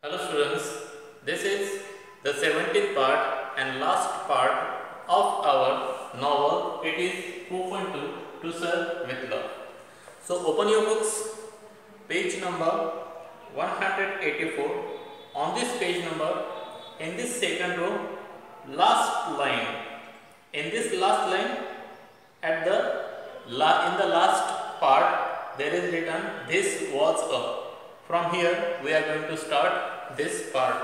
Hello students, this is the 17th part and last part of our novel. It is 4.2 To Serve with Love. So open your books, page number 184. On this page number, in this second row, last line. In this last line, at the in the last part, there is written, "This was a." From here, we are going to start this part.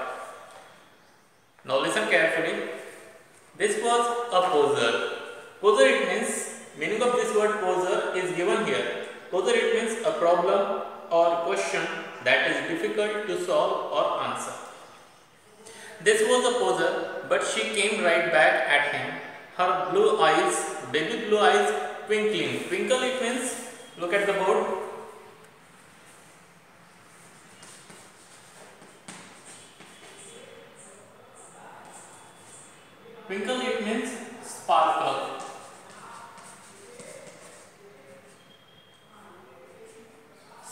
Now listen carefully. This was a poser. Poser, it means, meaning of this word poser is given here. Poser, it means a problem or question that is difficult to solve or answer. This was a poser, but she came right back at him. Her blue eyes, baby blue eyes, twinkling. Twinkle, it means, look at the board. Twinkle, it means sparkle.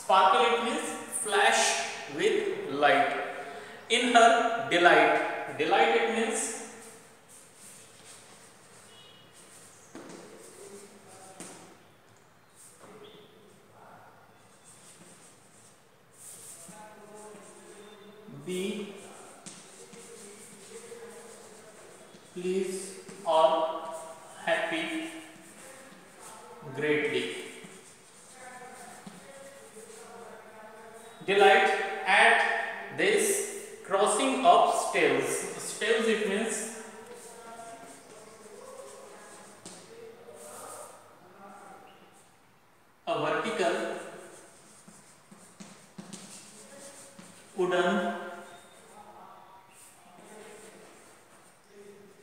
Sparkle, it means flash with light. In her delight. Delight, it means be pleased or happy greatly. Delight at this crossing of stairs. Stairs, it means a vertical wooden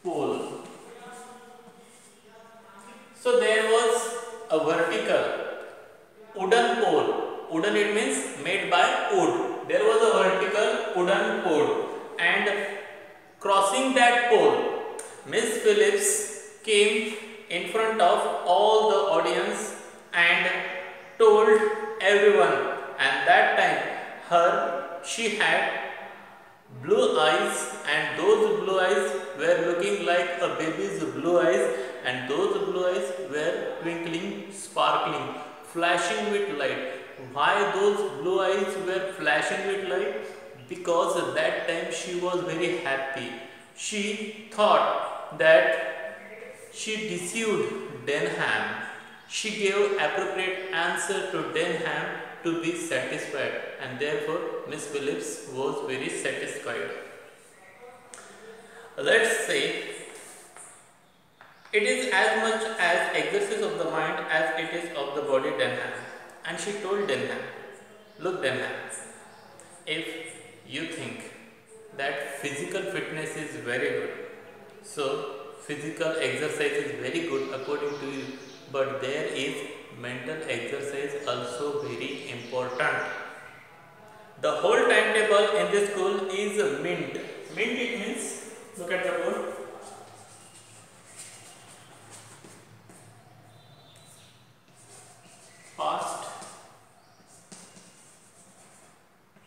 pole. So there was a vertical wooden pole. Wooden, it means made by wood. There was a vertical wooden pole, and crossing that pole, Miss Phillips came in front of all the audience and told everyone. And that time she had blue eyes, and those blue eyes were looking like a baby's blue eyes, and those blue eyes were twinkling, sparkling, flashing with light. Why those blue eyes were flashing with light? Because at that time she was very happy. She thought that she deceived Denham. She gave appropriate answer to Denham to be satisfied, and therefore Miss Phillips was very satisfied. Let's say it is as much as exercise of the mind as it is of the body, Denham. And she told Denham, look Denham, if you think that physical fitness is very good, so physical exercise is very good according to you, but there is mental exercise also very important. The whole timetable in this school is mint. Mint, it means, look at the board. Past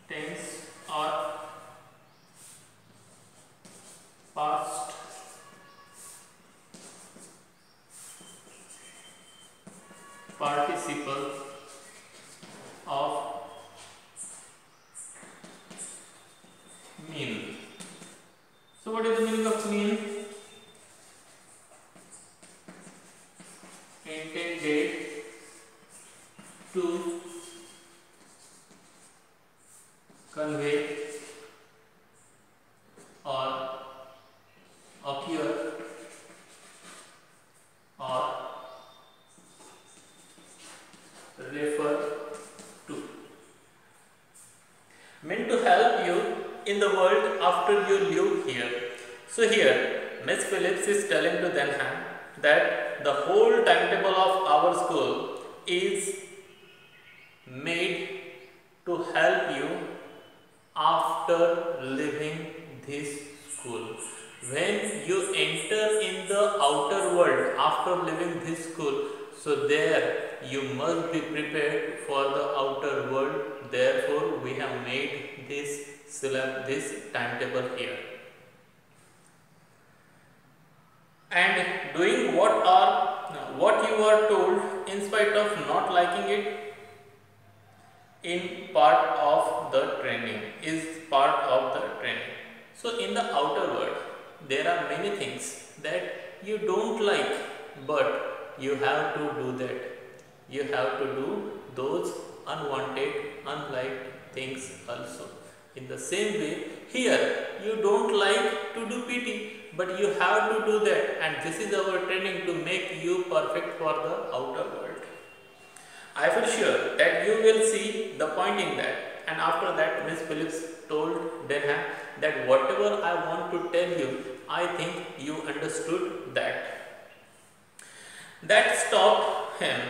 tense or past participle of mean. So what is the meaning of mean? Intended to convey or occur or refer to. Meant to help you in the world after you leave here. So here Miss Phillips is telling to Denham that the whole timetable of our school is made to help you after leaving this school. When you enter in the outer world after leaving this school, so there you must be prepared for the outer world. Therefore, we have made this timetable here, and doing what you are told in spite of not liking it in part of the training is part of the training. So in the outer world there are many things that you don't like, but you have to do that. You have to do those unwanted, unliked things also. In the same way, here you don't like to do PT, but you have to do that, and this is our training to make you perfect for the outer world. I feel sure that you will see the point in that. And after that, Miss Phillips told Denham that whatever I want to tell you, I think you understood that. That stopped him,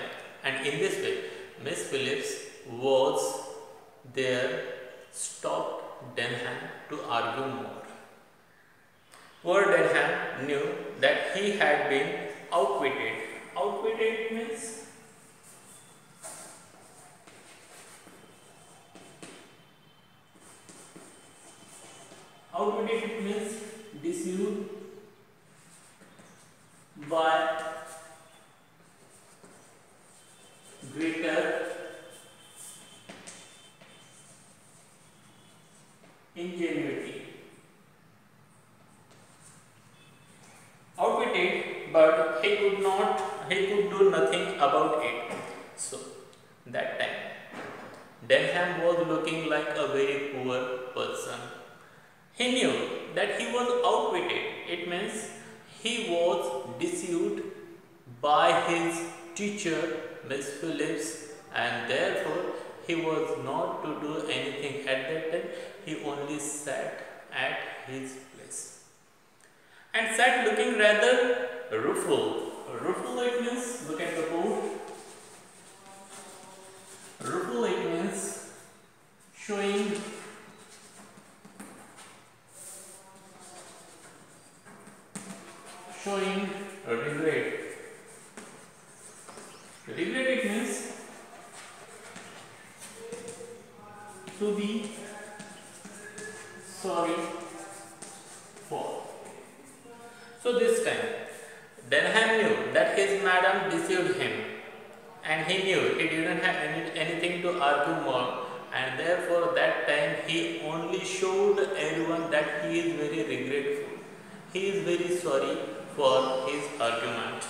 and in this way, Miss Phillips was there, stopped Denham to argue more. Poor Denham knew that he had been outwitted. Outwitted means deceived by greater ingenuity. Outwitted, but he could do nothing about it. So that time Denham was looking like a very poor person. He knew that he was outwitted. It means he was deceived by his teacher, Miss Phillips, and therefore he was not to do anything at that time. He only sat at his place and sat looking rather rueful. Rueful it means, look at the board. Rueful it means showing regret. Regret it means to be sorry for. So this time Denham knew that his madam deceived him, and he knew he didn't have anything to argue more, and therefore that time he only showed everyone that he is very regretful. He is very sorry for his argument.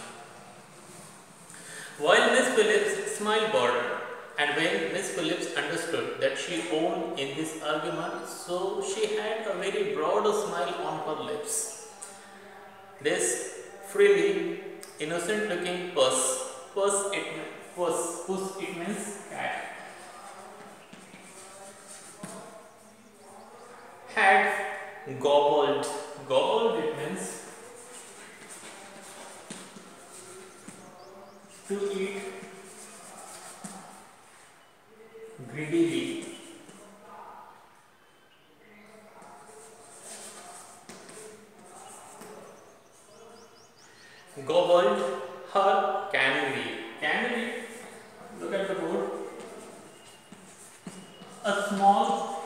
While Miss Phillips smiled broader, and when Miss Phillips understood that she owned in this argument, so she had a very broad smile on her lips. This freely, innocent looking puss it means cat, had gobbled it means to eat greedily. Gobbled her canary. Canary, look at the board. A small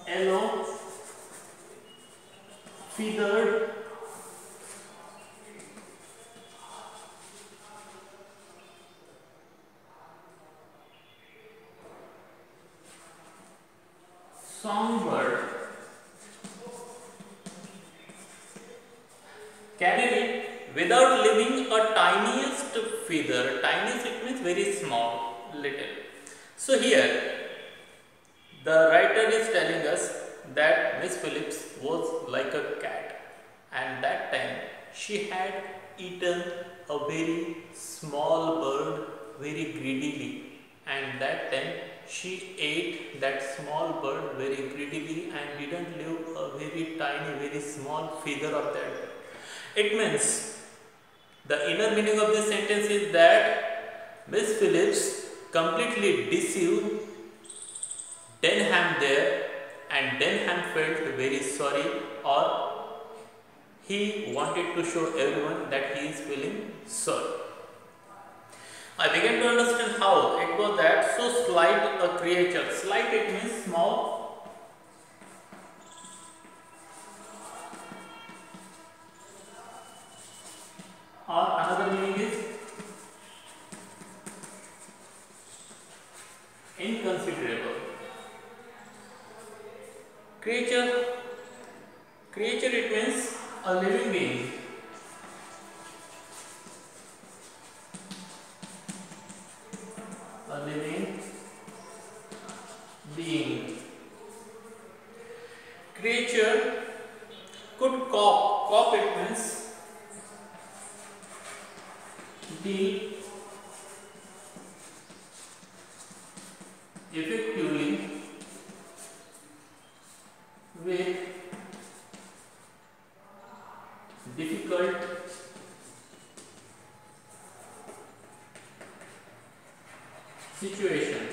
yellow feathered songbird. Canary, without leaving a tiniest feather, tiniest it means very small, little. So here the writer is telling us that Miss Phillips was like a cat, and that time she had eaten a very small bird very greedily, and that time she ate that small bird very greedily and didn't leave a very tiny, very small feather of that bird. It means the inner meaning of this sentence is that Miss Phillips completely deceived Denham there, and Denham felt very sorry, or he wanted to show everyone that he is feeling sorry. I began to understand how it was that so slight a creature, slight it means small, or another meaning is inconsiderable. Creature, creature it means a living being. A living being. Creature could cop. Cop it means deal effectively with difficult situation.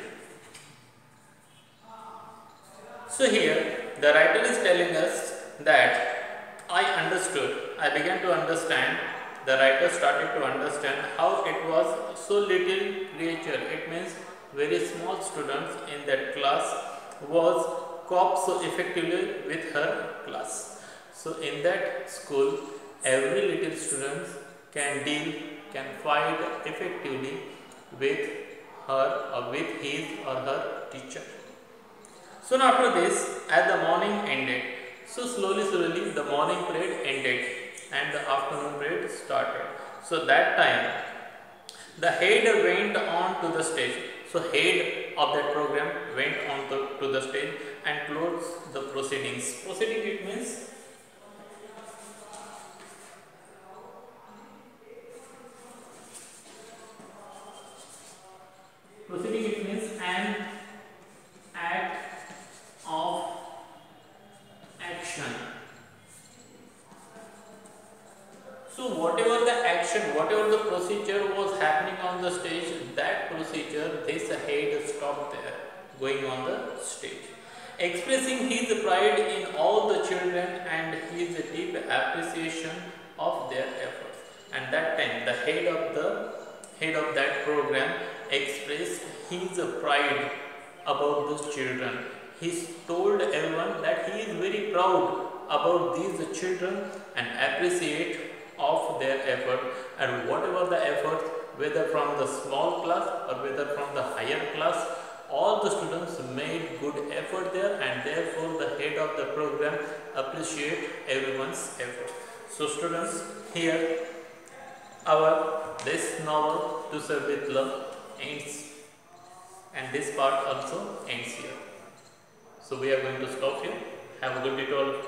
So here the writer is telling us that I understood, I began to understand, the writer started to understand how it was so little creature, it means very small students in that class was cope so effectively with her class. So in that school every little student can deal, can fight effectively with her or with his or her teacher. Soon after this, as the morning ended, so slowly the morning period ended and the afternoon period started. So that time the head went on to the stage. So head of that program went on to the stage and closed the proceedings. Proceeding it means an act of action. So whatever the action, whatever the procedure was happening on the stage, that procedure, this head stopped there, going on the stage, expressing his pride in all the children and his deep appreciation of their efforts. And that time, the head of that program expressed his pride about those children. He told everyone that he is very proud about these children and appreciate of their effort, and whatever the effort, whether from the small class or whether from the higher class, all the students made good effort there, and therefore the head of the program appreciate everyone's effort. So students, here our this novel To Serve with Love ends, and this part also ends here. So we are going to stop here. Have a good day to all of you.